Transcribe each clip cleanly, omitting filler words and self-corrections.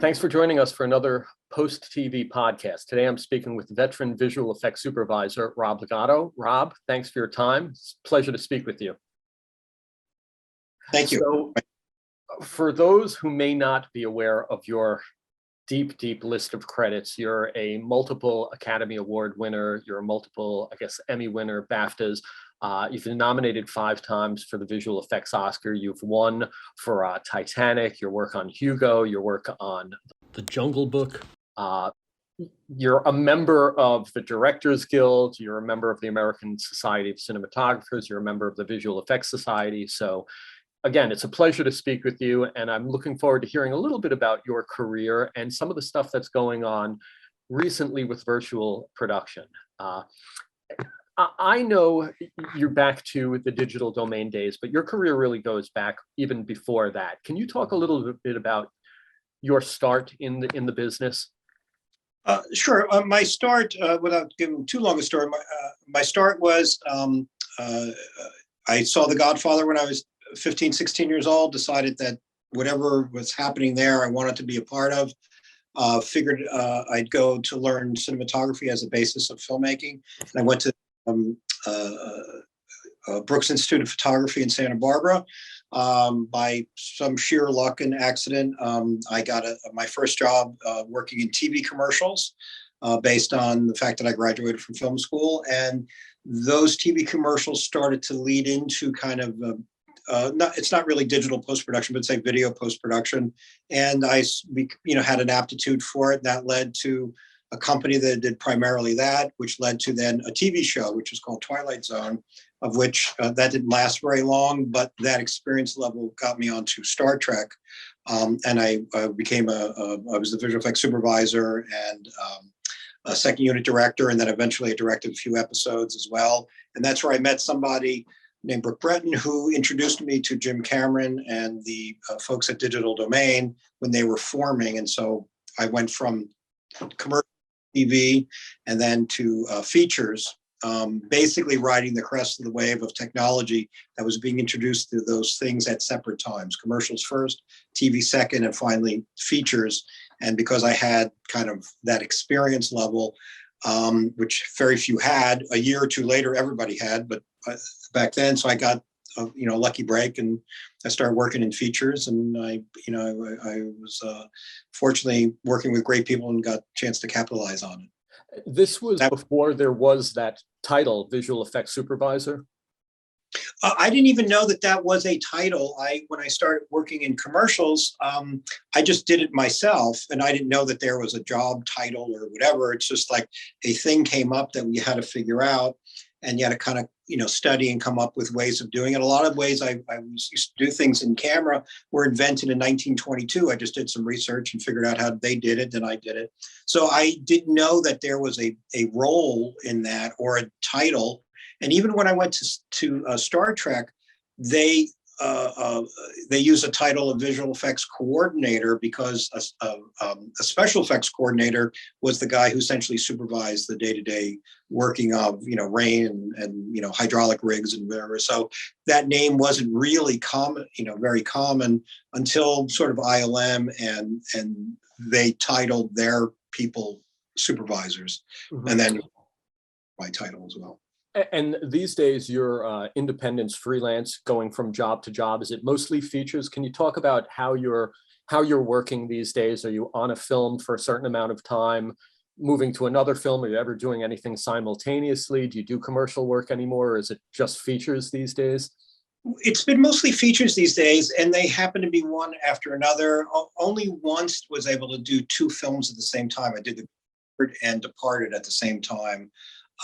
Thanks for joining us for another post-TV podcast. Today I'm speaking with veteran visual effects supervisor, Rob Legato. Rob, thanks for your time. It's a pleasure to speak with you. Thank you. So, for those who may not be aware of your deep list of credits, you're a multiple Academy Award winner, you're a multiple, Emmy winner, BAFTAs. You've been nominated 5 times for the Visual Effects Oscar. You've won for Titanic, your work on Hugo, your work on The Jungle Book. You're a member of the Directors Guild. You're a member of the American Society of Cinematographers. You're a member of the Visual Effects Society. So again, it's a pleasure to speak with you, and I'm looking forward to hearing a little bit about your career and some of the stuff that's going on recently with virtual production. I know you're back to the digital domain days, but your career really goes back even before that. Can you talk a little bit about your start in the business? Sure. My start, without giving too long a story, my start was I saw The Godfather when I was 15, 16 years old, decided that whatever was happening there, I wanted to be a part of. Figured I'd go to learn cinematography as a basis of filmmaking. And I went to Brooks Institute of Photography in Santa Barbara. By some sheer luck and accident, I got my first job working in TV commercials based on the fact that I graduated from film school. And those TV commercials started to lead into kind of, it's not really digital post-production, but say video post-production. And I had an aptitude for it. That led to a company that did primarily that, which led to then a TV show, which was called Twilight Zone, of which that didn't last very long, but that experience level got me onto Star Trek. And I became I was the visual effects supervisor and a second unit director, and then eventually I directed a few episodes as well. And that's where I met somebody named Brooke Breton, who introduced me to Jim Cameron and the folks at Digital Domain when they were forming. And so I went from commercial TV and then to features, basically riding the crest of the wave of technology that was being introduced to those things at separate times. Commercials first, TV second, and finally features. And because I had kind of that experience level, which very few had, a year or two later, everybody had, but back then, so I got a lucky break and I started working in features, and I was fortunately working with great people and got a chance to capitalize on it. This was before there was that title, visual effects supervisor? I didn't even know that was a title. When I started working in commercials, I just did it myself, and I didn't know that there was a job title or whatever. It's just like a thing came up that we had to figure out, and you had to kind of study and come up with ways of doing it. A lot of ways I used to do things in camera were invented in 1922. I just did some research and figured out how they did it, and I did it. So I didn't know that there was a role in that or a title. And even when I went to Star Trek, they use a title of visual effects coordinator because a special effects coordinator was the guy who essentially supervised the day-to-day working of rain and hydraulic rigs and whatever. So that name wasn't really common, very common until sort of ILM and they titled their people supervisors, and then my title as well. And these days, your independence, freelance, going from job to job, is it mostly features? Can you talk about how you're working these days? Are you on a film for a certain amount of time, moving to another film? Are you ever doing anything simultaneously? Do you do commercial work anymore, or is it just features these days? It's been mostly features these days, and they happen to be one after another. Only once was able to do 2 films at the same time. I did The and Departed at the same time.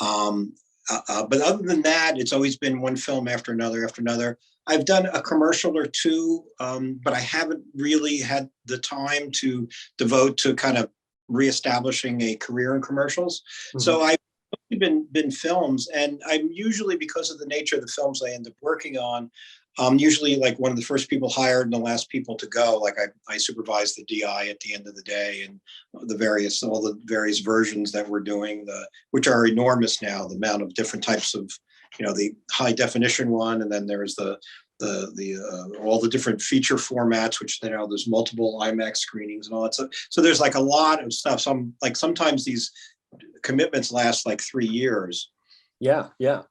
But other than that, it's always been one film after another after another. I've done a commercial or 2, but I haven't really had the time to devote to kind of reestablishing a career in commercials. Mm-hmm. So I've been films, and I'm usually, because of the nature of the films I end up working on, usually like one of the first people hired and the last people to go. Like I supervise the DI at the end of the day, and all the various versions that we're doing, which are enormous now, the amount of different types of the high definition one, and then there's the all the different feature formats, which there's multiple IMAX screenings and all that. So there's like a lot of stuff. Sometimes these commitments last like 3 years. Yeah, yeah.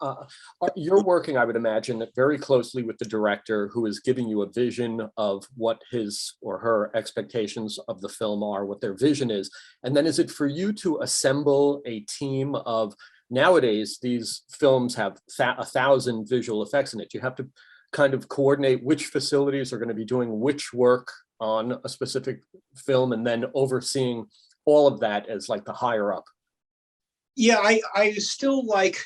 You're working, I would imagine, very closely with the director, who is giving you a vision of what his or her expectations of the film are, what their vision is. And then is it for you to assemble a team of, nowadays, these films have 1,000 visual effects in it. You have to kind of coordinate which facilities are going to be doing which work on a specific film, and then overseeing all of that as like the higher up. Yeah, I still like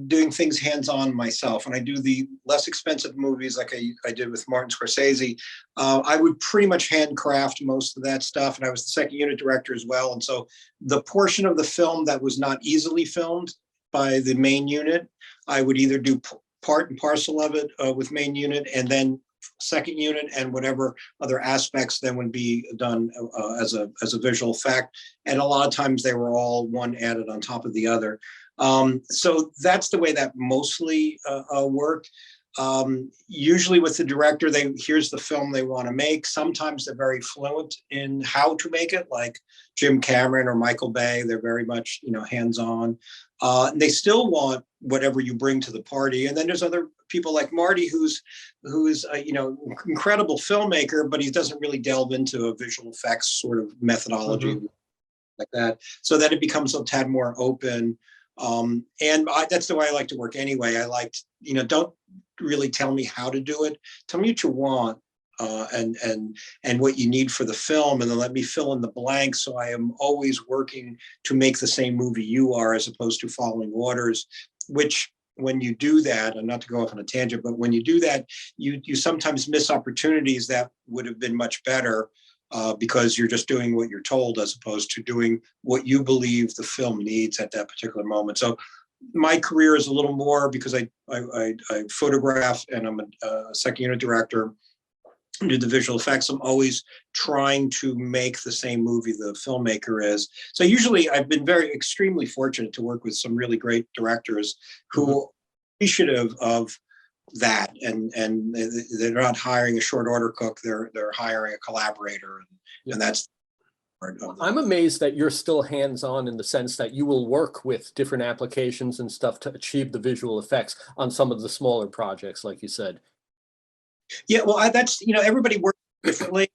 doing things hands-on myself. When I do the less expensive movies like I did with Martin Scorsese, I would pretty much handcraft most of that stuff. And I was the second unit director as well. And so the portion of the film that was not easily filmed by the main unit, I would either do part and parcel of it with main unit, and then second unit, and whatever other aspects then would be done as a visual effect. And a lot of times they were all one added on top of the other. So that's the way that mostly worked. Usually with the director, here's the film they want to make. Sometimes they're very fluent in how to make it, like Jim Cameron or Michael Bay. They're very much, hands-on. They still want whatever you bring to the party. And then there's other people like Marty, who's incredible filmmaker, but he doesn't really delve into a visual effects sort of methodology like that. So that it becomes a tad more open. That's the way I like to work anyway. I like, don't really tell me how to do it. Tell me what you want. And what you need for the film, and then let me fill in the blanks. So I am always working to make the same movie you are, as opposed to following orders, which when you do that, and not to go off on a tangent, but when you do that, you sometimes miss opportunities that would have been much better because you're just doing what you're told, as opposed to doing what you believe the film needs at that particular moment. So my career is a little more, because I photograph, and I'm a second unit director, do the visual effects. I'm always trying to make the same movie the filmmaker is. So usually I've been extremely fortunate to work with some really great directors who are appreciative of that, and they're not hiring a short order cook, they're hiring a collaborator, and that's I'm amazed that you're still hands-on, in the sense that you will work with different applications and stuff to achieve the visual effects on some of the smaller projects, like you said. Yeah, well, that's, everybody works differently.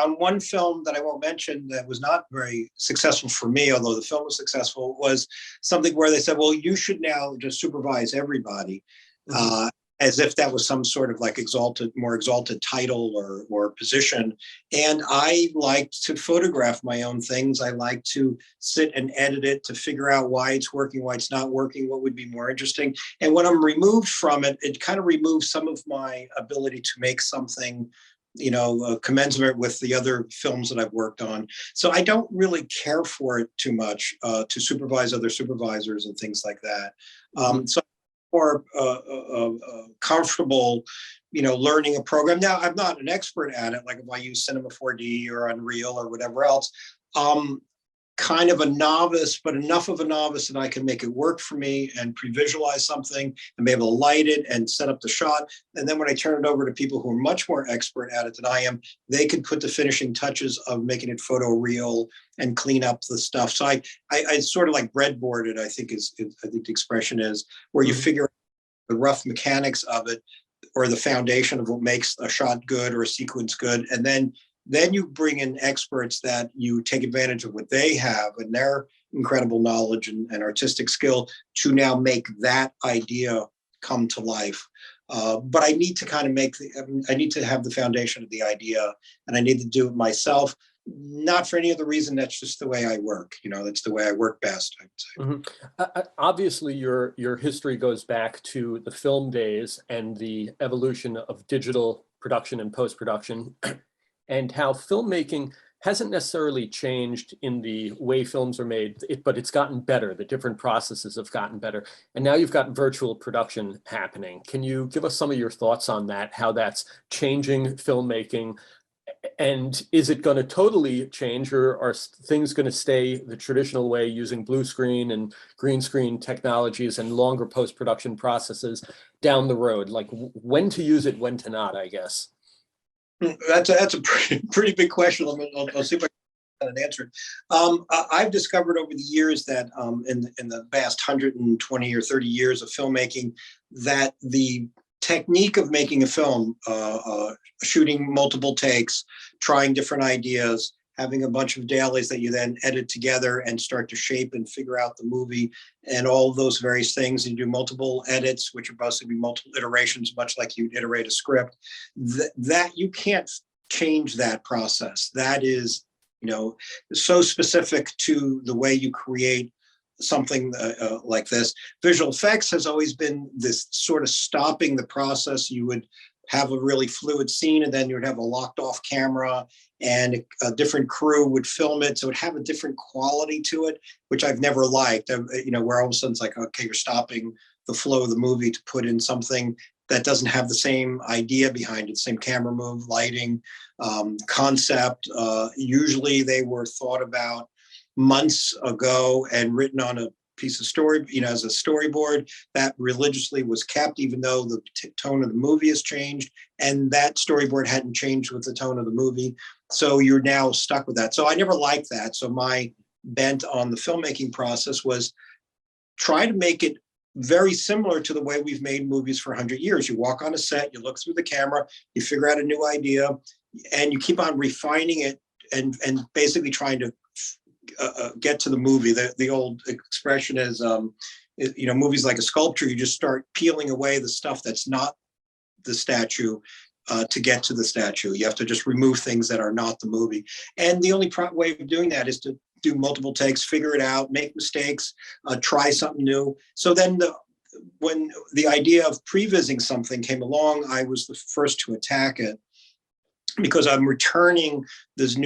On one film that I won't mention, that was not very successful for me, although the film was successful, was something where they said, well, you should now just supervise everybody, as if that was some sort of like more exalted title or position. And I like to photograph my own things. I like to sit and edit it to figure out why it's working, why it's not working, what would be more interesting. And when I'm removed from it, it kind of removes some of my ability to make something, commensurate with the other films that I've worked on. So I don't really care for it too much to supervise other supervisors and things like that. So more comfortable, learning a program. Now, I'm not an expert at it. Like if I use Cinema 4D or Unreal or whatever else, kind of a novice, but enough of a novice that I can make it work for me and pre-visualize something and be able to light it and set up the shot. And then when I turn it over to people who are much more expert at it than I am, they can put the finishing touches of making it photo real and clean up the stuff. So I sort of like breadboarded, I think the expression is, where you figure out the rough mechanics of it, or the foundation of what makes a shot good or a sequence good. And then you bring in experts that you take advantage of what they have and their incredible knowledge and artistic skill to now make that idea come to life. But I need to kind of I need to have the foundation of the idea, and I need to do it myself. Not for any other reason. That's just the way I work. That's the way I work best, I would say. Obviously, your history goes back to the film days and the evolution of digital production and post-production, and how filmmaking hasn't necessarily changed in the way films are made, but it's gotten better. The different processes have gotten better. And now you've got virtual production happening. Can you give us some of your thoughts on that, how that's changing filmmaking, And is it going to totally change, or are things going to stay the traditional way using blue screen and green screen technologies and longer post-production processes down the road? Like when to use it, when to not, I guess. That's a pretty big question. I'll see if I can answer it. I've discovered over the years that in the past 120 or 30 years of filmmaking, that the technique of making a film, shooting multiple takes, trying different ideas, having a bunch of dailies that you then edit together and start to shape and figure out the movie and all of those various things, and do multiple edits, which are supposed to be multiple iterations, much like you'd iterate a script, that you can't change that process. That is, so specific to the way you create something like this. Visual effects has always been this sort of stopping the process. You would have a really fluid scene, and then you would have a locked off camera, and a different crew would film it. So it would have a different quality to it, which I've never liked. Where all of a sudden it's like, okay, you're stopping the flow of the movie to put in something that doesn't have the same idea behind it, same camera move, lighting, concept. Usually they were thought about months ago and written on a piece of story, as a storyboard that religiously was kept, even though the tone of the movie has changed, and that storyboard hadn't changed with the tone of the movie. So you're now stuck with that. So I never liked that. So my bent on the filmmaking process was try to make it very similar to the way we've made movies for 100 years. You walk on a set, you look through the camera, you figure out a new idea, and you keep on refining it and basically trying to get to the movie. The old expression is, movies like a sculpture. You just start peeling away the stuff that's not the statue to get to the statue. You have to just remove things that are not the movie. And the only way of doing that is to do multiple takes, figure it out, make mistakes, try something new. So then when the idea of prevising something came along, I was the first to attack it, because I'm returning this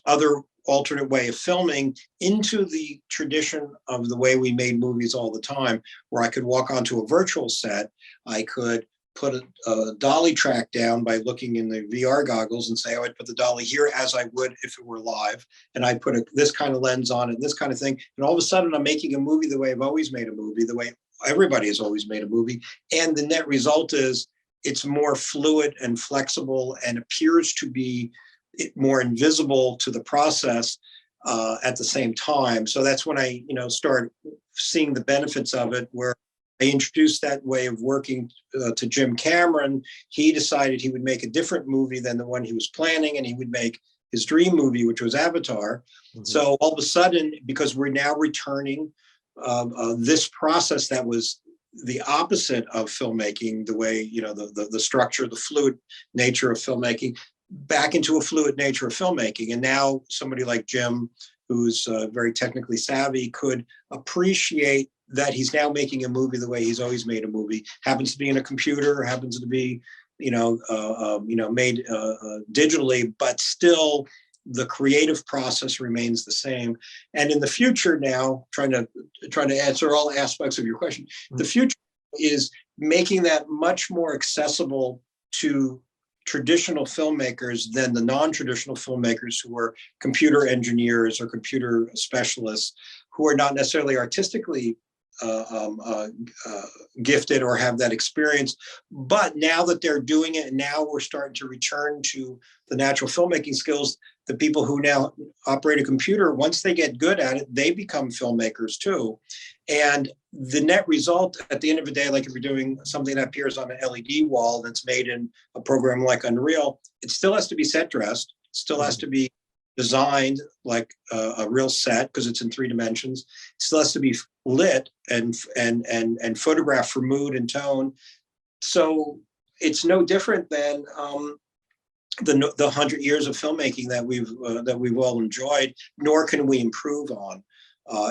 other alternate way of filming into the tradition of the way we made movies all the time, where I could walk onto a virtual set. I could put a dolly track down by looking in the VR goggles and say, oh, I'd put the dolly here as I would if it were live. And I'd put this kind of lens on it, this kind of thing. And all of a sudden I'm making a movie the way I've always made a movie, the way everybody has always made a movie. And the net result is it's more fluid and flexible and appears to be more invisible to the process at the same time. So that's when I, start seeing the benefits of it, where I introduced that way of working to Jim Cameron. He decided he would make a different movie than the one he was planning, and he would make his dream movie, which was Avatar. Mm-hmm. So all of a sudden, because we're now returning this process that was the opposite of filmmaking, the way, the structure, the fluid nature of filmmaking, back into a fluid nature of filmmaking. And now somebody like Jim, who's very technically savvy, could appreciate that he's now making a movie the way he's always made a movie. Happens to be in a computer, happens to be, made digitally, but still the creative process remains the same. And in the future now, trying to answer all aspects of your question, the future is making that much more accessible to traditional filmmakers than the non-traditional filmmakers who are computer engineers or computer specialists, who are not necessarily artistically gifted or have that experience. But now that they're doing it, now we're starting to return to the natural filmmaking skills. The people who now operate a computer, once they get good at it, they become filmmakers too. And the net result at the end of the day, like if you're doing something that appears on an LED wall that's made in a program like Unreal, it still has to be set dressed, still has to be designed like a real set because it's in 3 dimensions. It still has to be lit and photographed for mood and tone. So it's no different than the 100 years of filmmaking that we've all enjoyed, nor can we improve on,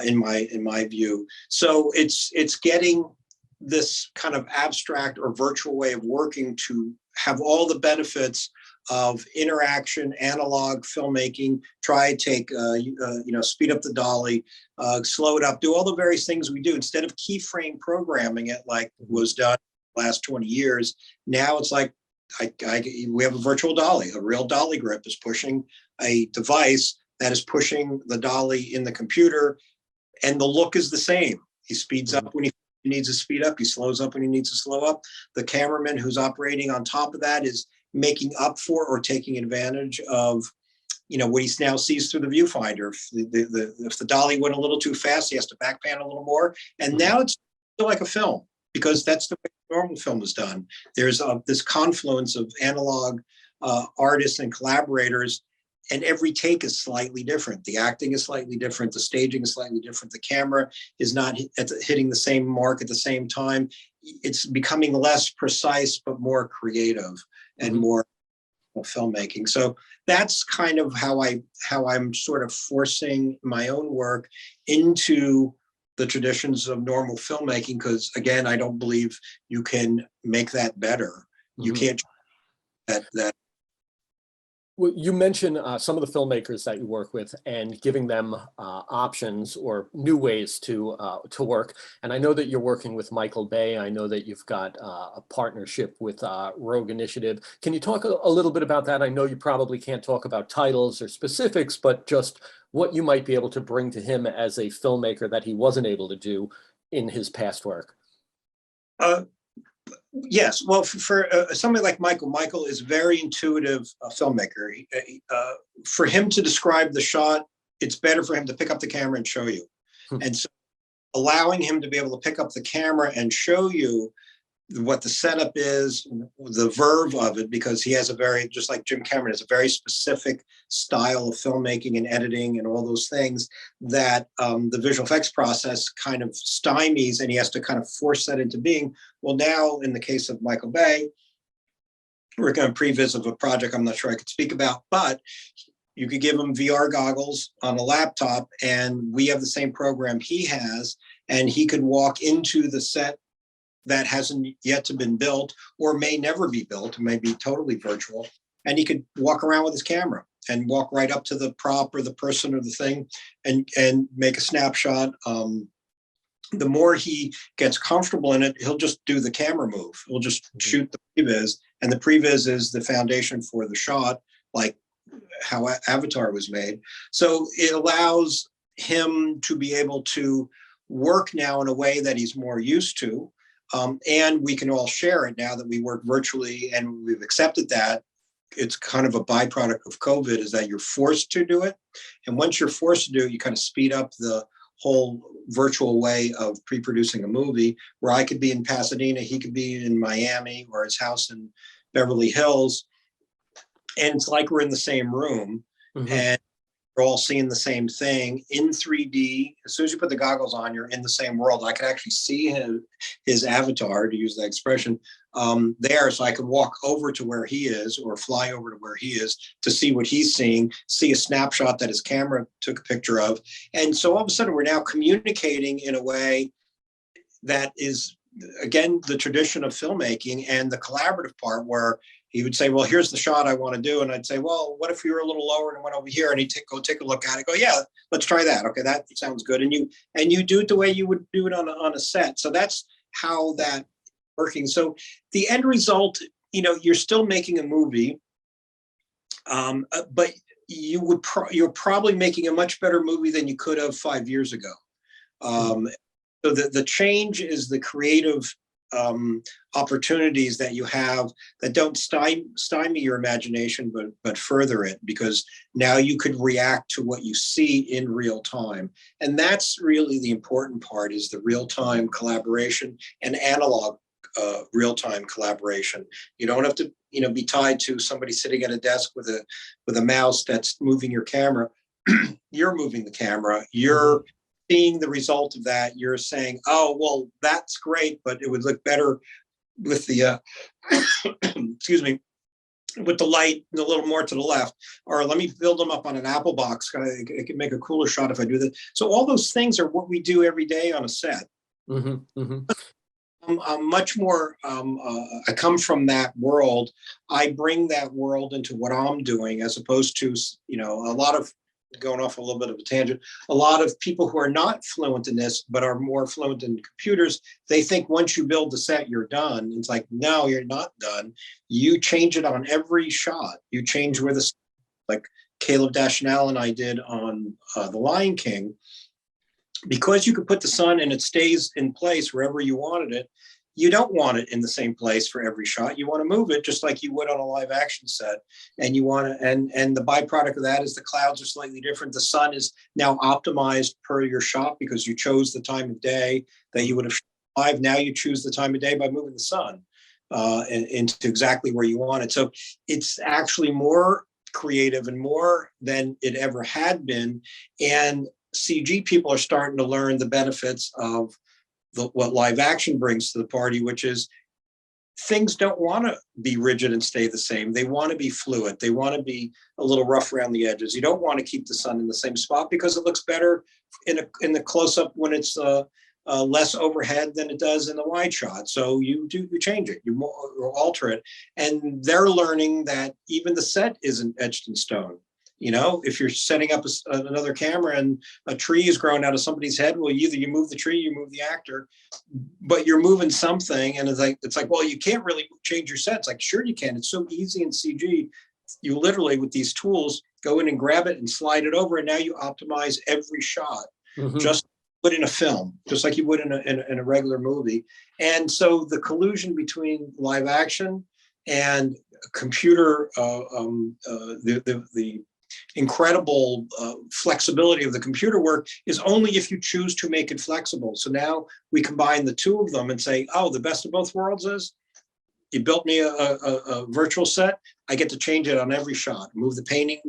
in my view. So it's getting this kind of abstract or virtual way of working to have all the benefits of interaction, analog filmmaking, try to take, speed up the dolly, slow it up, do all the various things we do instead of keyframe programming it like was done the last 20 years. Now it's like we have a virtual dolly. A real dolly grip is pushing a device that is pushing the dolly in the computer, and the look is the same. He speeds up when he needs to speed up. He slows up when he needs to slow up. The cameraman who's operating on top of that is making up for or taking advantage of, what he now sees through the viewfinder. If the dolly went a little too fast, he has to backpan a little more. And now it's like a film, because that's the way normal film is done. There's this confluence of analog artists and collaborators, and every take is slightly different. The acting is slightly different. The staging is slightly different. The camera is not hitting the same mark at the same time. It's becoming less precise, but more creative and more filmmaking. So that's kind of how I'm sort of forcing my own work into the traditions of normal filmmaking, because again, I don't believe you can make that better. You can't that. Well, you mentioned some of the filmmakers that you work with and giving them options or new ways to work. And I know that you're working with Michael Bay. I know that you've got a partnership with Rogue Initiative. Can you talk a little bit about that? I know you probably can't talk about titles or specifics, but just what you might be able to bring to him as a filmmaker that he wasn't able to do in his past work. Yes, well, for somebody like Michael is a very intuitive filmmaker. For him to describe the shot, it's better for him to pick up the camera and show you. And so allowing him to be able to pick up the camera and show you what the setup is, the verve of it, because he has a very, just like Jim Cameron, has a very specific style of filmmaking and editing and all those things that the visual effects process kind of stymies, and he has to kind of force that into being. Well, now in the case of Michael Bay, we're going to previs of a project I'm not sure I could speak about, but you could give him VR goggles on a laptop, and we have the same program he has, and he could walk into the set that hasn't yet to been built or may never be built, may be totally virtual. And he could walk around with his camera and walk right up to the prop or the person or the thing and make a snapshot. The more he gets comfortable in it, he'll just do the camera move. He'll just shoot the previs, and the previs is the foundation for the shot, like how Avatar was made. So it allows him to be able to work now in a way that he's more used to. And we can all share it now that we work virtually, and we've accepted that. It's kind of a byproduct of COVID, is that you're forced to do it. And once you're forced to do it, you kind of speed up the whole virtual way of pre-producing a movie, where I could be in Pasadena, he could be in Miami or his house in Beverly Hills. And it's like we're in the same room and we're all seeing the same thing in 3D. As soon as you put the goggles on, you're in the same world. I could actually see his avatar, to use that expression, there. So I could walk over to where he is or fly over to where he is to see what he's seeing, see a snapshot that his camera took a picture of. And so all of a sudden we're now communicating in a way that is, again, the tradition of filmmaking and the collaborative part, where he would say, well, here's the shot I want to do. And I'd say, well, what if you were a little lower and went over here? And he'd go take a look at it, go, yeah, let's try that. Okay, that sounds good. And you do it the way you would do it on a set. So that's how that working. So the end result, you're still making a movie, but you're probably making a much better movie than you could have 5 years ago. So the change is the creative opportunities that you have that don't stymie your imagination, but further it, because now you could react to what you see in real time. And that's really the important part, is the real-time collaboration and analog real-time collaboration. You don't have to be tied to somebody sitting at a desk with a mouse that's moving your camera. You're moving the camera. You're seeing the result of that. You're saying, oh, well, that's great, but it would look better with the excuse me, with the light a little more to the left, or let me build them up on an Apple box. I can make a cooler shot if I do that. So all those things are what we do every day on a set. I'm much more, I come from that world. I bring that world into what I'm doing, as opposed to, a lot of going off a little bit of a tangent, a lot of people who are not fluent in this, but are more fluent in computers, they think once you build the set, you're done. It's like, no, you're not done. You change it on every shot. You change where the, like Caleb Deschanel and I did on The Lion King, because you could put the sun and it stays in place wherever you wanted it. You don't want it in the same place for every shot. You want to move it just like you would on a live action set. And you want to, and the byproduct of that is the clouds are slightly different. The sun is now optimized per your shot because you chose the time of day that you would have shot live. Now you choose the time of day by moving the sun into exactly where you want it. So it's actually more creative and more than it ever had been. And CG people are starting to learn the benefits of what live action brings to the party, which is things don't want to be rigid and stay the same. They want to be fluid. They want to be a little rough around the edges. You don't want to keep the sun in the same spot because it looks better in the close-up when it's less overhead than it does in the wide shot. So you change it, you alter it. And they're learning that even the set isn't etched in stone. You know, if you're setting up another camera and a tree is growing out of somebody's head, well, either you move the tree, you move the actor, but you're moving something. And it's like, well, you can't really change your set. It's like, sure you can. It's so easy in CG. You literally, with these tools, go in and grab it and slide it over. And now you optimize every shot, just put in a film, just like you would in a regular movie. And so the collusion between live action and computer, the incredible flexibility of the computer work is only if you choose to make it flexible. So now we combine the two of them and say, oh, the best of both worlds is you built me a virtual set. I get to change it on every shot, move the painting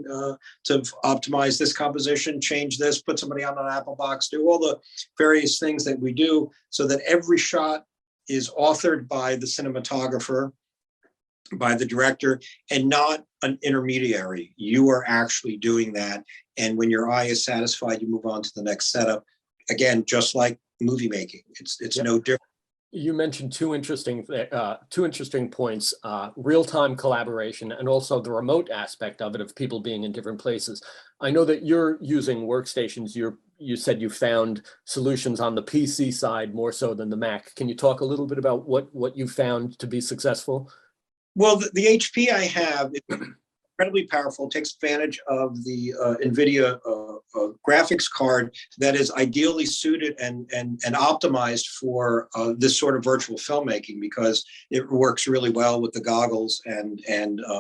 to optimize this composition, change this, put somebody on an Apple box, do all the various things that we do so that every shot is authored by the cinematographer, by the director, and not an intermediary. You are actually doing that. And when your eye is satisfied, you move on to the next setup. Again, just like movie making, it's no different. You mentioned two interesting points, real-time collaboration and also the remote aspect of it, of people being in different places. I know that you're using workstations. You said you found solutions on the PC side more so than the Mac. Can you talk a little bit about what you found to be successful? Well, the HP I have is incredibly powerful. It takes advantage of the NVIDIA graphics card that is ideally suited and optimized for this sort of virtual filmmaking, because it works really well with the goggles and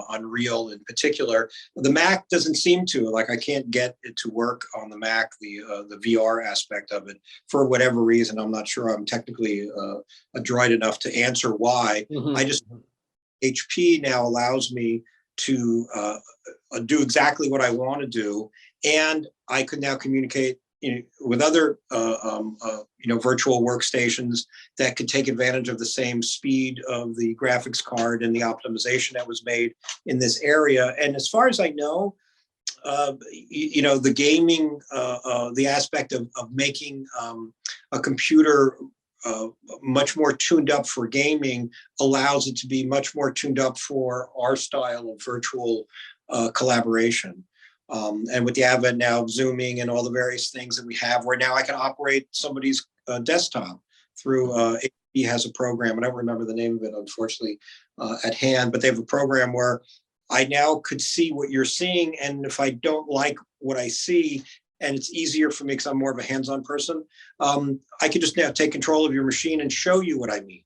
Unreal in particular. The Mac doesn't seem to, like, I can't get it to work on the Mac, the VR aspect of it, for whatever reason. I'm not sure I'm technically adroit enough to answer why. I just HP now allows me to do exactly what I want to do, and I could now communicate with other virtual workstations that could take advantage of the same speed of the graphics card and the optimization that was made in this area. And as far as I know, the gaming, the aspect of making a computer much more tuned up for gaming allows it to be much more tuned up for our style of virtual collaboration. And with the advent now of Zooming and all the various things that we have, where now I can operate somebody's desktop through, HP has a program, I don't remember the name of it, unfortunately, at hand, but they have a program where I now could see what you're seeing. And if I don't like what I see, and it's easier for me because I'm more of a hands-on person, I could just now take control of your machine and show you what I mean.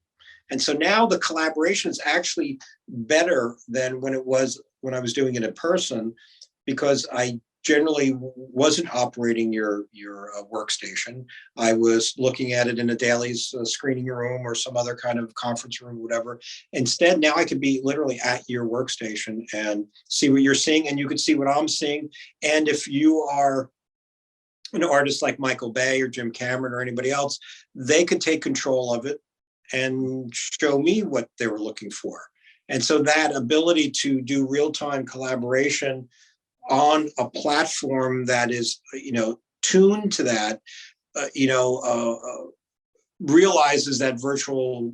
And so now the collaboration is actually better than when it was when I was doing it in person, because I generally wasn't operating your workstation. I was looking at it in a dailies screening room or some other kind of conference room, whatever. Instead, now I could be literally at your workstation and see what you're seeing, and you could see what I'm seeing. And if you are an artist like Michael Bay or Jim Cameron or anybody else, they could take control of it and show me what they were looking for. And so that ability to do real-time collaboration on a platform that is, tuned to that, realizes that virtual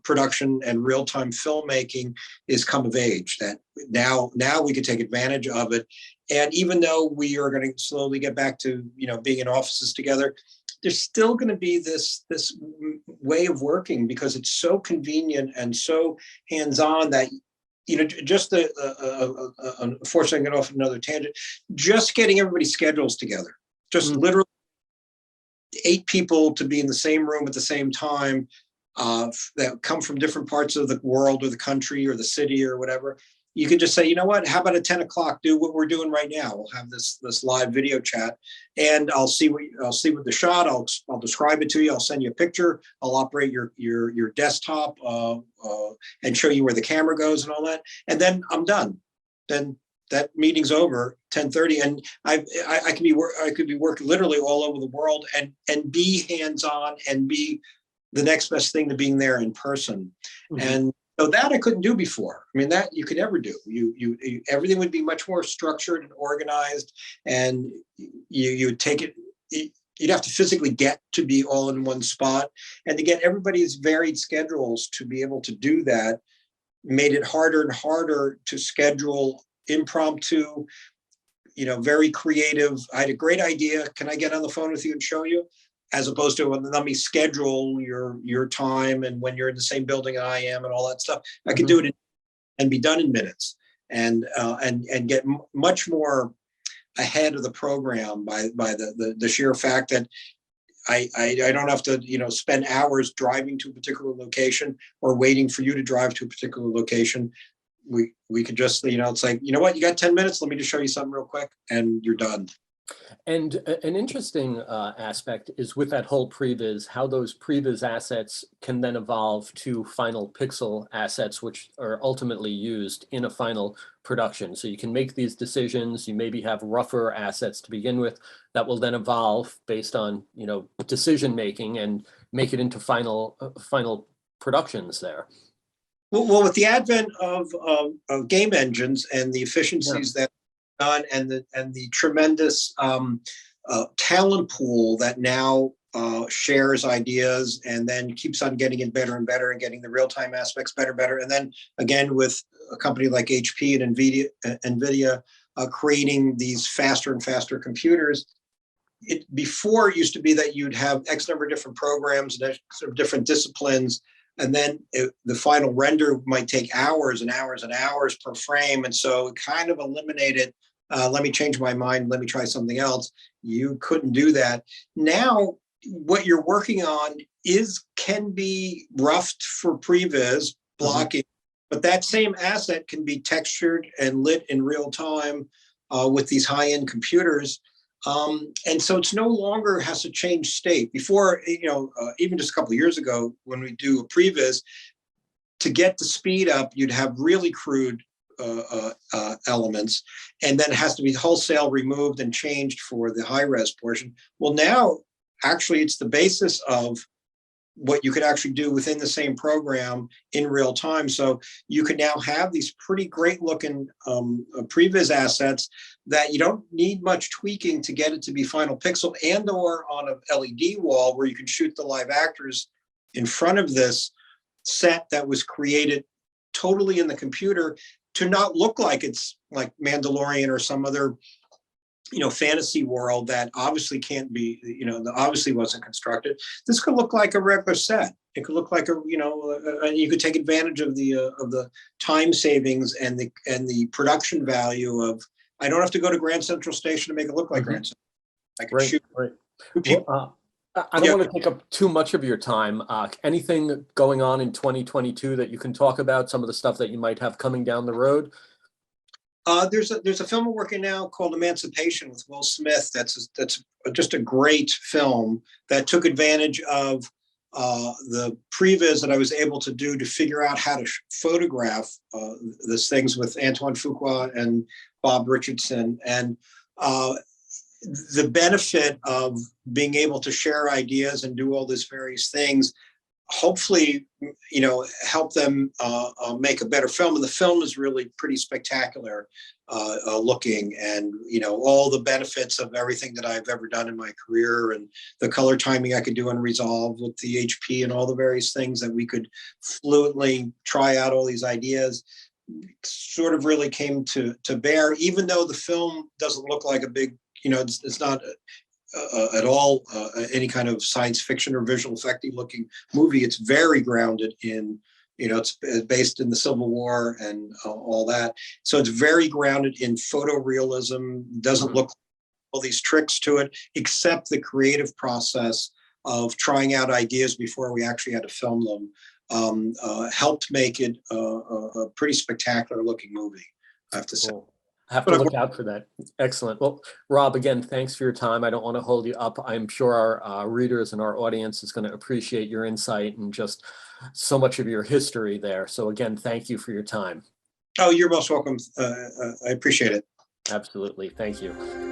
production and real-time filmmaking is come of age, that now we can take advantage of it. And even though we are going to slowly get back to, being in offices together, there's still going to be this way of working, because it's so convenient and so hands-on that, just unfortunately, I'm going off another tangent, just getting everybody's schedules together, just literally 8 people to be in the same room at the same time, that come from different parts of the world or the country or the city or whatever. You can just say, you know what, how about at 10 o'clock, do what we're doing right now. We'll have this live video chat, and I'll see what the shot, I'll describe it to you. I'll send you a picture. I'll operate your desktop, and show you where the camera goes and all that. And then I'm done. Then that meeting's over, 10:30, and I could be working literally all over the world and be hands-on and be the next best thing to being there in person. And so that I couldn't do before. I mean, that you could never do. You everything would be much more structured and organized, and you would take it. You'd have to physically get to be all in one spot, and to get everybody's varied schedules to be able to do that made it harder and harder to schedule impromptu, very creative. I had a great idea. Can I get on the phone with you and show you? As opposed to, well, let me schedule your time and when you're in the same building I am and all that stuff. I could do it and be done in minutes, and get much more ahead of the program by the sheer fact that I don't have to spend hours driving to a particular location or waiting for you to drive to a particular location. We could just, it's like, you know what, you got 10 minutes, let me just show you something real quick, and you're done. And an interesting aspect is with that whole previz, how those previz assets can then evolve to final pixel assets, which are ultimately used in a final production. So you can make these decisions. You maybe have rougher assets to begin with that will then evolve based on decision making and make it into final productions there. Well, with the advent of game engines and the efficiencies that done, and the tremendous talent pool that now shares ideas and then keeps on getting it better and better, and getting the real-time aspects better. And then again, with a company like HP and NVIDIA creating these faster and faster computers. Before it used to be that you'd have X number of different programs and different disciplines, and then the final render might take hours and hours and hours per frame. And so it kind of eliminated, let me change my mind, let me try something else. You couldn't do that. Now, what you're working on can be roughed for previs, blocking, but that same asset can be textured and lit in real time with these high-end computers. And so it's no longer has to change state. Before, even just a couple of years ago, when we do a previs, to get the speed up, you'd have really crude elements, and then it has to be wholesale removed and changed for the high-res portion. Well, now, actually, it's the basis of what you could actually do within the same program in real time. So you can now have these pretty great looking previs assets that you don't need much tweaking to get it to be final pixel, and or on a LED wall where you can shoot the live actors in front of this set that was created totally in the computer to not look like it's like Mandalorian or some other fantasy world that obviously can't be, that obviously wasn't constructed. This could look like a regular set. It could look like you could take advantage of the time savings and the production value of. I don't have to go to Grand Central Station to make it look like Grand Central. I can shoot. Right. Well, I don't want to take up too much of your time. Anything going on in 2022 that you can talk about? Some of the stuff that you might have coming down the road. There's a film we're working now called Emancipation with Will Smith. That's just a great film that took advantage of the previs that I was able to do to figure out how to photograph these things with Antoine Fuqua and Bob Richardson, and the benefit of being able to share ideas and do all these various things hopefully, help them make a better film. And the film is really pretty spectacular looking, and all the benefits of everything that I've ever done in my career, and the color timing I could do in Resolve with the HP, and all the various things that we could fluently try out, all these ideas sort of really came to bear, even though the film doesn't look like a big, it's not at all any kind of science fiction or visual effecty looking movie. It's very grounded in, it's based in the Civil War and all that. So it's very grounded in photorealism, doesn't look like all these tricks to it, except the creative process of trying out ideas before we actually had to film them. Helped make it a pretty spectacular looking movie, I have to say. Cool. I have to look out for that. Excellent. Well, Rob, again, thanks for your time. I don't want to hold you up. I'm sure our readers and our audience is going to appreciate your insight and just so much of your history there. So again, thank you for your time. Oh, you're most welcome. I appreciate it. Absolutely. Thank you.